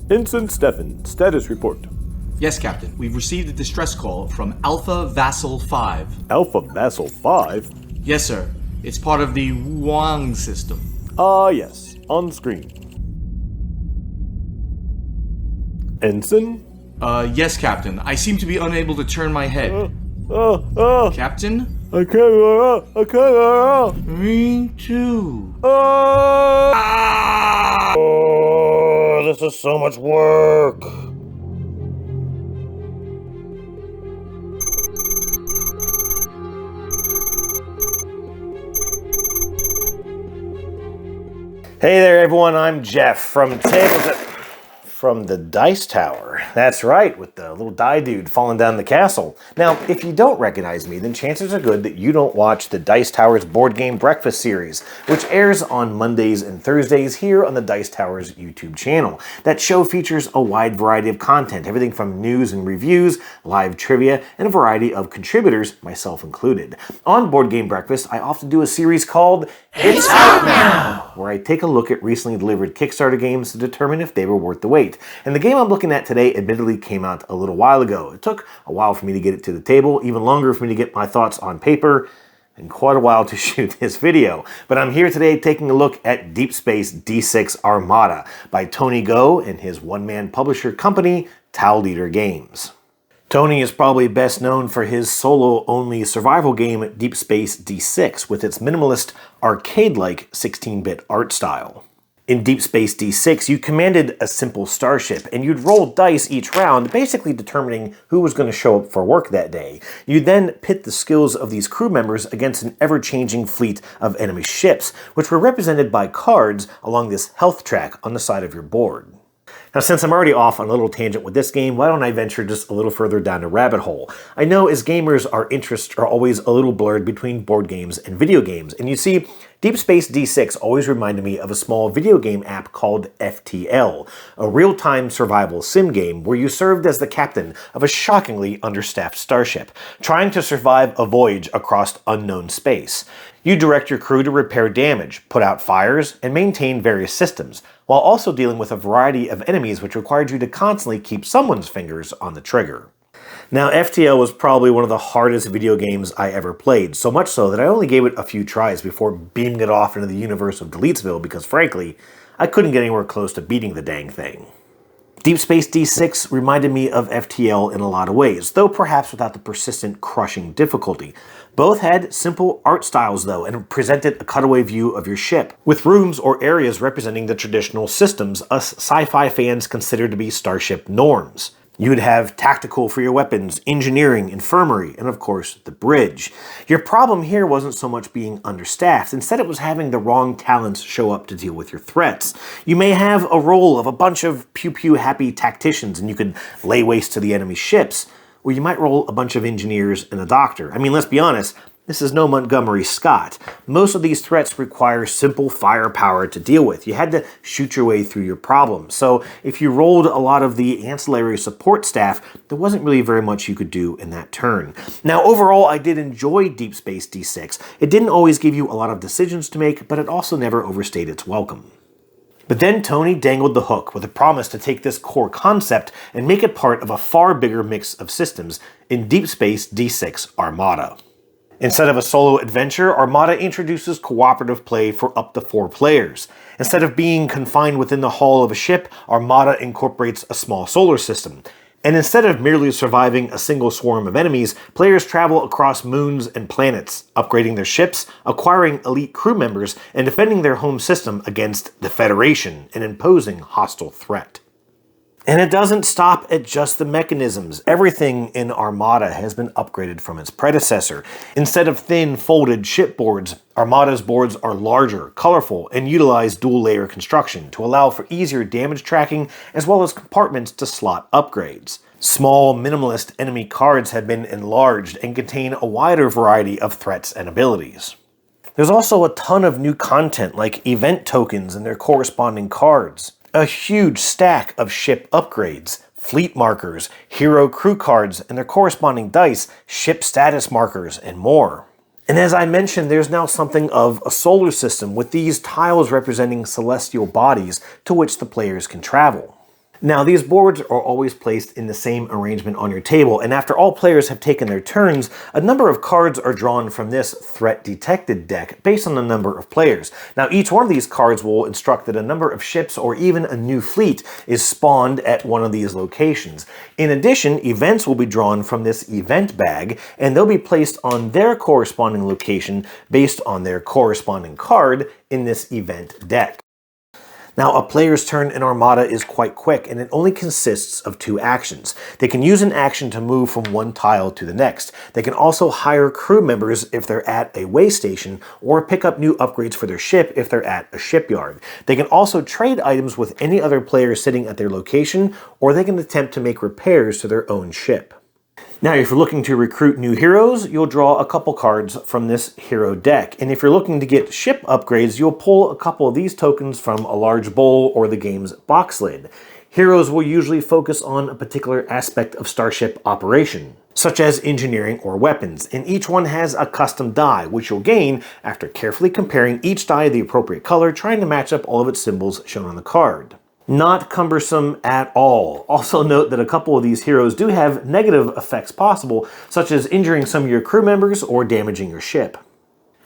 Ensign Stefan, status report. Yes, Captain. We've received a distress call from Alpha Vassal 5. Alpha Vassal 5? Yes, sir. It's part of the Wang system. Yes. On screen. Ensign? Yes, Captain. I seem to be unable to turn my head. Captain? I can't. Me too. This is so much work. Hey there, everyone. I'm Jeff from the Dice Tower. That's right, with the little die dude falling down the castle. Now, if you don't recognize me, then chances are good that you don't watch the Dice Tower's Board Game Breakfast series, which airs on Mondays and Thursdays here on the Dice Tower's YouTube channel. That show features a wide variety of content, everything from news and reviews, live trivia, and a variety of contributors, myself included. On Board Game Breakfast, I often do a series called It's Out Now, where I take a look at recently delivered Kickstarter games to determine if they were worth the wait. And the game I'm looking at today admittedly came out a little while ago. It took a while for me to get it to the table, even longer for me to get my thoughts on paper, and quite a while to shoot this video. But I'm here today taking a look at Deep Space D-6 Armada by Tony Go and his one-man publisher company, Tau Leader Games. Tony is probably best known for his solo-only survival game Deep Space D6 with its minimalist, arcade-like 16-bit art style. In Deep Space D6, you commanded a simple starship, and you'd roll dice each round, basically determining who was going to show up for work that day. You'd then pit the skills of these crew members against an ever-changing fleet of enemy ships, which were represented by cards along this health track on the side of your board. Now, since I'm already off on a little tangent with this game, why don't I venture just a little further down the rabbit hole? I know as gamers, our interests are always a little blurred between board games and video games, and you see, Deep Space D6 always reminded me of a small video game app called FTL, a real-time survival sim game where you served as the captain of a shockingly understaffed starship, trying to survive a voyage across unknown space. You direct your crew to repair damage, put out fires, and maintain various systems, while also dealing with a variety of enemies which required you to constantly keep someone's fingers on the trigger. Now, FTL was probably one of the hardest video games I ever played, so much so that I only gave it a few tries before beaming it off into the universe of Deletesville because, frankly, I couldn't get anywhere close to beating the dang thing. Deep Space D6 reminded me of FTL in a lot of ways, though perhaps without the persistent, crushing difficulty. Both had simple art styles, though, and presented a cutaway view of your ship, with rooms or areas representing the traditional systems us sci-fi fans consider to be starship norms. You'd have tactical for your weapons, engineering, infirmary, and of course, the bridge. Your problem here wasn't so much being understaffed, instead it was having the wrong talents show up to deal with your threats. You may have a role of a bunch of pew-pew happy tacticians and you could lay waste to the enemy ships, or you might roll a bunch of engineers and a doctor. I mean, let's be honest, this is no Montgomery Scott. Most of these threats require simple firepower to deal with. You had to shoot your way through your problems. So if you rolled a lot of the ancillary support staff, there wasn't really very much you could do in that turn. Now, overall, I did enjoy Deep Space D6. It didn't always give you a lot of decisions to make, but it also never overstayed its welcome. But then Tony dangled the hook with a promise to take this core concept and make it part of a far bigger mix of systems in Deep Space D6 Armada. Instead of a solo adventure, Armada introduces cooperative play for up to 4 players. Instead of being confined within the hull of a ship, Armada incorporates a small solar system. And instead of merely surviving a single swarm of enemies, players travel across moons and planets, upgrading their ships, acquiring elite crew members, and defending their home system against the Federation, an imposing hostile threat. And it doesn't stop at just the mechanisms. Everything in Armada has been upgraded from its predecessor. Instead of thin, folded shipboards, Armada's boards are larger, colorful, and utilize dual-layer construction to allow for easier damage tracking as well as compartments to slot upgrades. Small, minimalist enemy cards have been enlarged and contain a wider variety of threats and abilities. There's also a ton of new content like event tokens and their corresponding cards, a huge stack of ship upgrades, fleet markers, hero crew cards and their corresponding dice, ship status markers, and more. And as I mentioned, there's now something of a solar system with these tiles representing celestial bodies to which the players can travel. Now, these boards are always placed in the same arrangement on your table, and after all players have taken their turns, a number of cards are drawn from this Threat Detected deck based on the number of players. Now, each one of these cards will instruct that a number of ships or even a new fleet is spawned at one of these locations. In addition, events will be drawn from this event bag, and they'll be placed on their corresponding location based on their corresponding card in this event deck. Now, a player's turn in Armada is quite quick, and it only consists of 2 actions. They can use an action to move from one tile to the next. They can also hire crew members if they're at a way station, or pick up new upgrades for their ship if they're at a shipyard. They can also trade items with any other player sitting at their location, or they can attempt to make repairs to their own ship. Now, if you're looking to recruit new heroes, you'll draw a couple cards from this hero deck. And if you're looking to get ship upgrades, you'll pull a couple of these tokens from a large bowl or the game's box lid. Heroes will usually focus on a particular aspect of starship operation, such as engineering or weapons, and each one has a custom die, which you'll gain after carefully comparing each die the appropriate color, trying to match up all of its symbols shown on the card. Not cumbersome at all. Also note that a couple of these heroes do have negative effects possible, such as injuring some of your crew members or damaging your ship.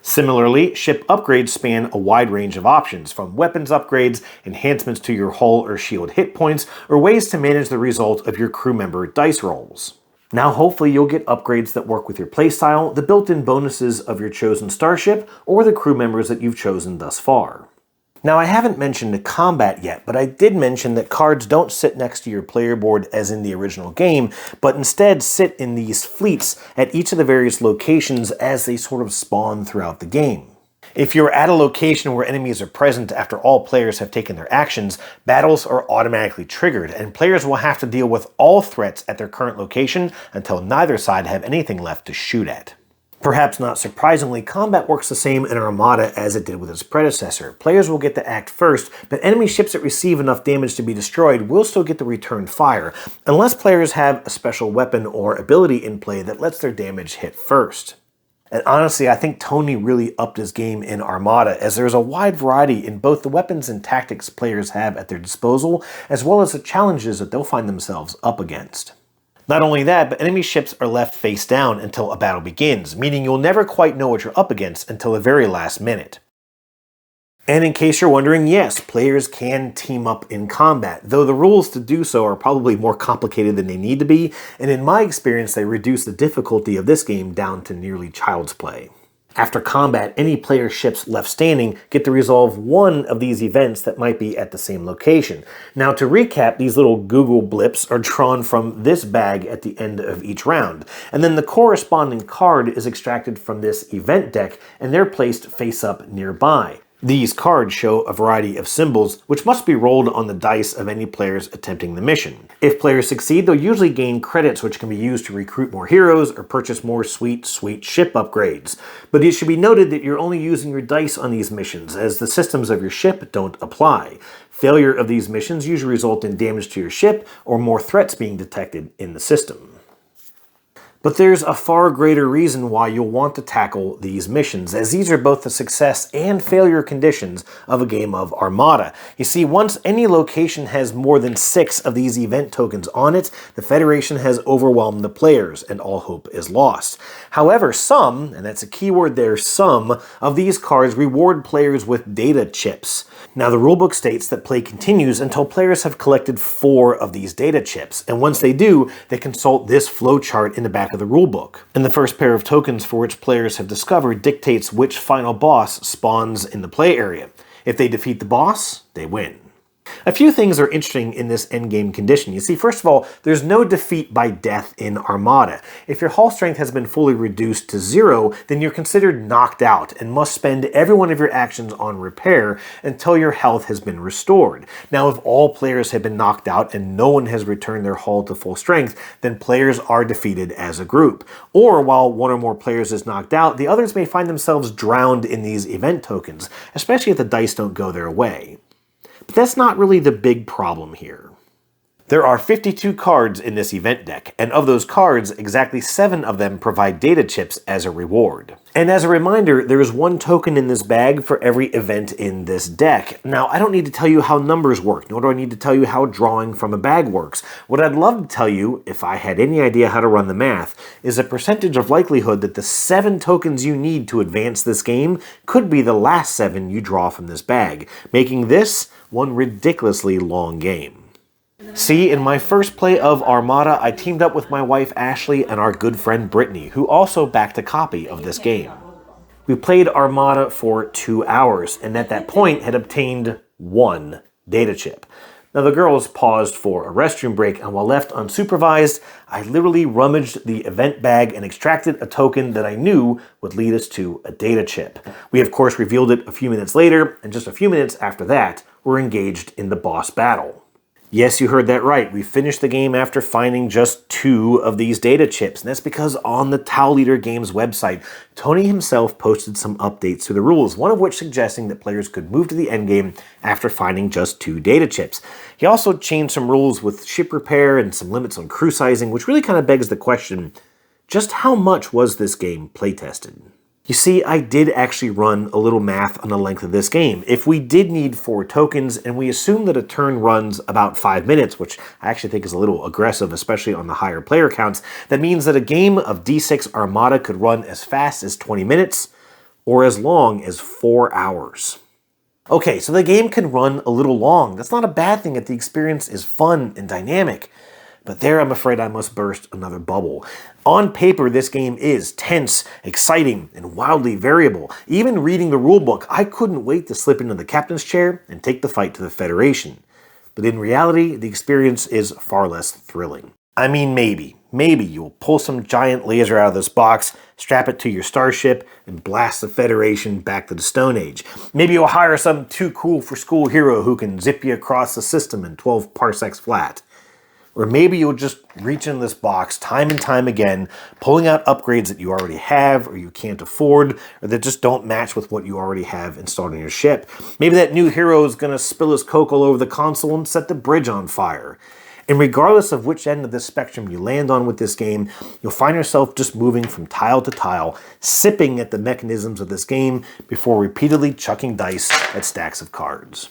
Similarly, ship upgrades span a wide range of options, from weapons upgrades, enhancements to your hull or shield hit points, or ways to manage the result of your crew member dice rolls. Now, hopefully you'll get upgrades that work with your playstyle, the built-in bonuses of your chosen starship, or the crew members that you've chosen thus far. Now, I haven't mentioned the combat yet, but I did mention that cards don't sit next to your player board as in the original game, but instead sit in these fleets at each of the various locations as they sort of spawn throughout the game. If you're at a location where enemies are present after all players have taken their actions, battles are automatically triggered, and players will have to deal with all threats at their current location until neither side have anything left to shoot at. Perhaps not surprisingly, combat works the same in Armada as it did with its predecessor. Players will get to act first, but enemy ships that receive enough damage to be destroyed will still get to return fire, unless players have a special weapon or ability in play that lets their damage hit first. And honestly, I think Tony really upped his game in Armada, as there's a wide variety in both the weapons and tactics players have at their disposal, as well as the challenges that they'll find themselves up against. Not only that, but enemy ships are left face down until a battle begins, meaning you'll never quite know what you're up against until the very last minute. And in case you're wondering, yes, players can team up in combat, though the rules to do so are probably more complicated than they need to be, and in my experience they reduce the difficulty of this game down to nearly child's play. After combat, any player ships left standing get to resolve one of these events that might be at the same location. Now, to recap, these little Google blips are drawn from this bag at the end of each round, and then the corresponding card is extracted from this event deck, and they're placed face up nearby. These cards show a variety of symbols, which must be rolled on the dice of any players attempting the mission. If players succeed, they'll usually gain credits which can be used to recruit more heroes or purchase more sweet ship upgrades. But it should be noted that you're only using your dice on these missions, as the systems of your ship don't apply. Failure of these missions usually result in damage to your ship or more threats being detected in the system. But there's a far greater reason why you'll want to tackle these missions, as these are both the success and failure conditions of a game of Armada. You see, once any location has more than 6 of these event tokens on it, the Federation has overwhelmed the players, and all hope is lost. However, some, and that's a key word there, some, of these cards reward players with data chips. Now, the rulebook states that play continues until players have collected 4 of these data chips, and once they do, they consult this flowchart in the back of the rulebook. And the first pair of tokens for which players have discovered dictates which final boss spawns in the play area. If they defeat the boss, they win. A few things are interesting in this endgame condition. You see, first of all, there's no defeat by death in Armada. If your hull strength has been fully reduced to 0, then you're considered knocked out and must spend every one of your actions on repair until your health has been restored. Now, if all players have been knocked out and no one has returned their hull to full strength, then players are defeated as a group. Or while one or more players is knocked out, the others may find themselves drowned in these event tokens, especially if the dice don't go their way. But that's not really the big problem here. There are 52 cards in this event deck, and of those cards, exactly 7 of them provide data chips as a reward. And as a reminder, there is 1 token in this bag for every event in this deck. Now, I don't need to tell you how numbers work, nor do I need to tell you how drawing from a bag works. What I'd love to tell you, if I had any idea how to run the math, is a percentage of likelihood that the 7 tokens you need to advance this game could be the last 7 you draw from this bag, making this one ridiculously long game. See, in my first play of Armada, I teamed up with my wife Ashley and our good friend Brittany, who also backed a copy of this game. We played Armada for 2 hours, and at that point had obtained 1 data chip. Now the girls paused for a restroom break, and while left unsupervised, I literally rummaged the event bag and extracted a token that I knew would lead us to a data chip. We of course revealed it a few minutes later, and just a few minutes after that, we're engaged in the boss battle. Yes, you heard that right. We finished the game after finding just 2 of these data chips, and that's because on the Tau Leader Games website, Tony himself posted some updates to the rules, one of which suggesting that players could move to the endgame after finding just 2 data chips. He also changed some rules with ship repair and some limits on crew sizing, which really kind of begs the question, just how much was this game playtested? You see, I did actually run a little math on the length of this game. If we did need 4 tokens, and we assume that a turn runs about 5 minutes, which I actually think is a little aggressive, especially on the higher player counts, that means that a game of D6 Armada could run as fast as 20 minutes, or as long as 4 hours. Okay, so the game can run a little long. That's not a bad thing if the experience is fun and dynamic. But there, I'm afraid I must burst another bubble. On paper, this game is tense, exciting, and wildly variable. Even reading the rulebook, I couldn't wait to slip into the captain's chair and take the fight to the Federation. But in reality, the experience is far less thrilling. I mean, maybe you'll pull some giant laser out of this box, strap it to your starship, and blast the Federation back to the Stone Age. Maybe you'll hire some too cool for school hero who can zip you across the system in 12 parsecs flat. Or maybe you'll just reach in this box time and time again, pulling out upgrades that you already have or you can't afford, or that just don't match with what you already have installed on your ship. Maybe that new hero is going to spill his coke all over the console and set the bridge on fire. And regardless of which end of this spectrum you land on with this game, you'll find yourself just moving from tile to tile, sipping at the mechanisms of this game before repeatedly chucking dice at stacks of cards.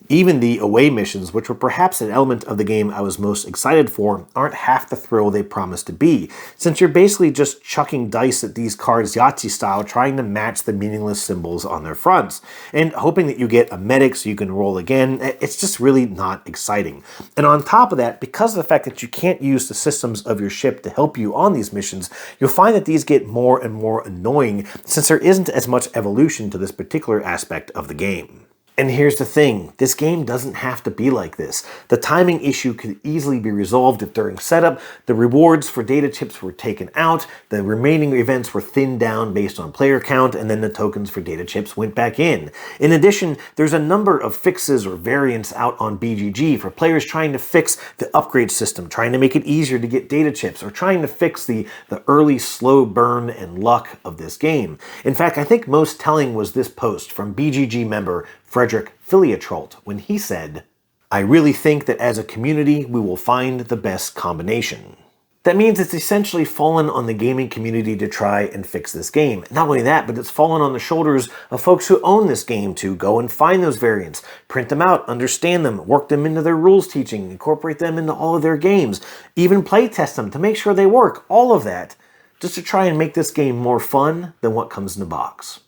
Even the away missions, which were perhaps an element of the game I was most excited for, aren't half the thrill they promise to be, since you're basically just chucking dice at these cards Yahtzee style, trying to match the meaningless symbols on their fronts, and hoping that you get a medic so you can roll again. It's just really not exciting. And on top of that, because of the fact that you can't use the systems of your ship to help you on these missions, you'll find that these get more and more annoying, since there isn't as much evolution to this particular aspect of the game. And here's the thing, this game doesn't have to be like this. The timing issue could easily be resolved if during setup, the rewards for data chips were taken out, the remaining events were thinned down based on player count, and then the tokens for data chips went back in. In addition, there's a number of fixes or variants out on BGG for players trying to fix the upgrade system, trying to make it easier to get data chips, or trying to fix the early slow burn and luck of this game. In fact, I think most telling was this post from BGG member Frederick Filiatrolt, when he said, "I really think that as a community, we will find the best combination." That means it's essentially fallen on the gaming community to try and fix this game. Not only that, but it's fallen on the shoulders of folks who own this game to go and find those variants, print them out, understand them, work them into their rules teaching, incorporate them into all of their games, even play test them to make sure they work, all of that, just to try and make this game more fun than what comes in the box.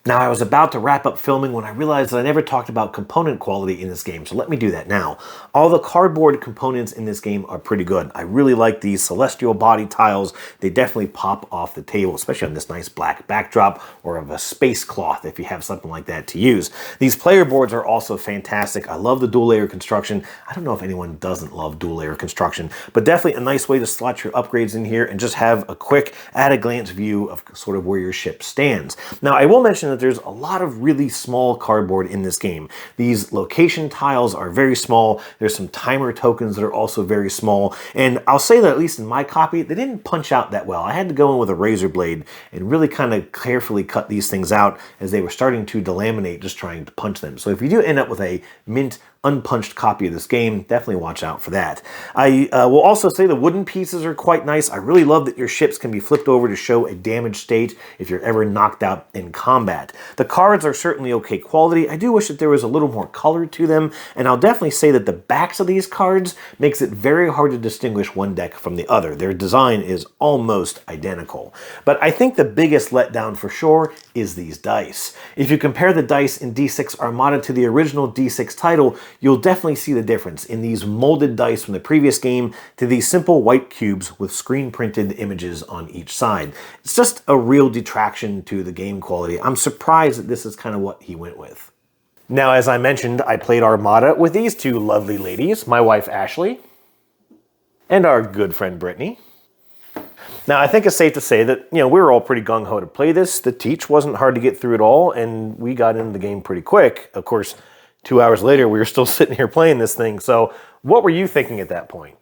Now, I was about to wrap up filming when I realized that I never talked about component quality in this game, so let me do that now. All the cardboard components in this game are pretty good. I really like these celestial body tiles. They definitely pop off the table, especially on this nice black backdrop or of a space cloth if you have something like that to use. These player boards are also fantastic. I love the dual layer construction. I don't know if anyone doesn't love dual layer construction, but definitely a nice way to slot your upgrades in here and just have a quick at-a-glance view of sort of where your ship stands. Now, I will mention that there's a lot of really small cardboard in this game. These location tiles are very small. There's some timer tokens that are also very small. And I'll say that at least in my copy, they didn't punch out that well. I had to go in with a razor blade and really kind of carefully cut these things out as they were starting to delaminate just trying to punch them. So if you do end up with a mint unpunched copy of this game, definitely watch out for that. I will also say the wooden pieces are quite nice. I really love that your ships can be flipped over to show a damaged state if you're ever knocked out in combat. The cards are certainly okay quality. I do wish that there was a little more color to them, and I'll definitely say that the backs of these cards makes it very hard to distinguish one deck from the other. Their design is almost identical. But I think the biggest letdown for sure is these dice. If you compare the dice in D6 Armada to the original D6 title, you'll definitely see the difference in these molded dice from the previous game to these simple white cubes with screen printed images on each side. It's just a real detraction to the game quality. I'm surprised that this is kind of what he went with. Now, as I mentioned, I played Armada with these two lovely ladies, my wife Ashley and our good friend Brittany. Now, I think it's safe to say that, we were all pretty gung-ho to play this. The teach wasn't hard to get through at all, and we got into the game pretty quick. Of course, 2 hours later, we were still sitting here playing this thing. So what were you thinking at that point?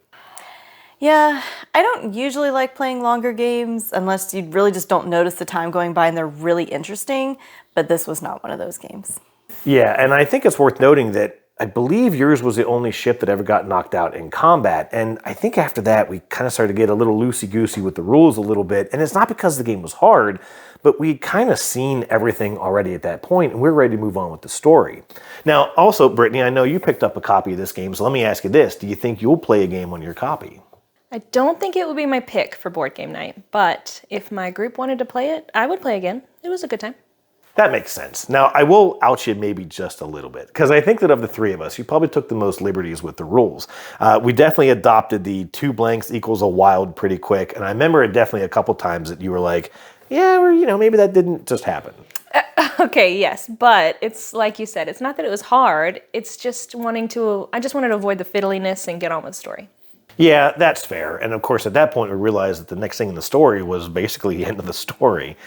Yeah, I don't usually like playing longer games unless you really just don't notice the time going by and they're really interesting, but this was not one of those games. Yeah, and I think it's worth noting that I believe yours was the only ship that ever got knocked out in combat, and I think after that we kind of started to get a little loosey-goosey with the rules a little bit, and it's not because the game was hard, but we'd kind of seen everything already at that point, and we're ready to move on with the story. Now, also, Brittany, I know you picked up a copy of this game, so let me ask you this. Do you think you'll play a game on your copy? I don't think it would be my pick for board game night, but if my group wanted to play it, I would play again. It was a good time. That makes sense. Now, I will out you maybe just a little bit, because I think that of the three of us, you probably took the most liberties with the rules. We definitely adopted the 2 blanks equals a wild pretty quick, and I remember it definitely a couple times that you were like, yeah, or, maybe that didn't just happen. Okay, yes, but it's like you said, it's not that it was hard, it's just I just wanted to avoid the fiddliness and get on with the story. Yeah, that's fair. And of course, at that point, we realized that the next thing in the story was basically the end of the story.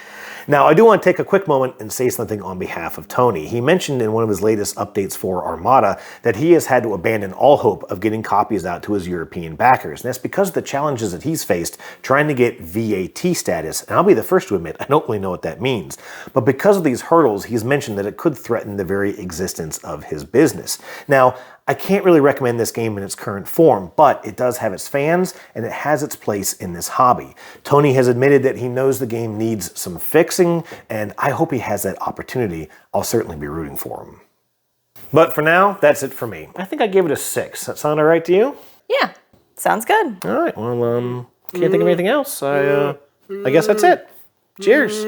Now, I do want to take a quick moment and say something on behalf of Tony. He mentioned in one of his latest updates for Armada that he has had to abandon all hope of getting copies out to his European backers. And that's because of the challenges that he's faced trying to get VAT status. And I'll be the first to admit, I don't really know what that means. But because of these hurdles, he's mentioned that it could threaten the very existence of his business. Now, I can't really recommend this game in its current form, but it does have its fans and it has its place in this hobby. Tony has admitted that he knows the game needs some fixing, and I hope he has that opportunity. I'll certainly be rooting for him. But for now, that's it for me. I think I gave it a 6. That sound all right to you? Yeah, sounds good. All right, well, can't think of anything else. I guess that's it. Cheers.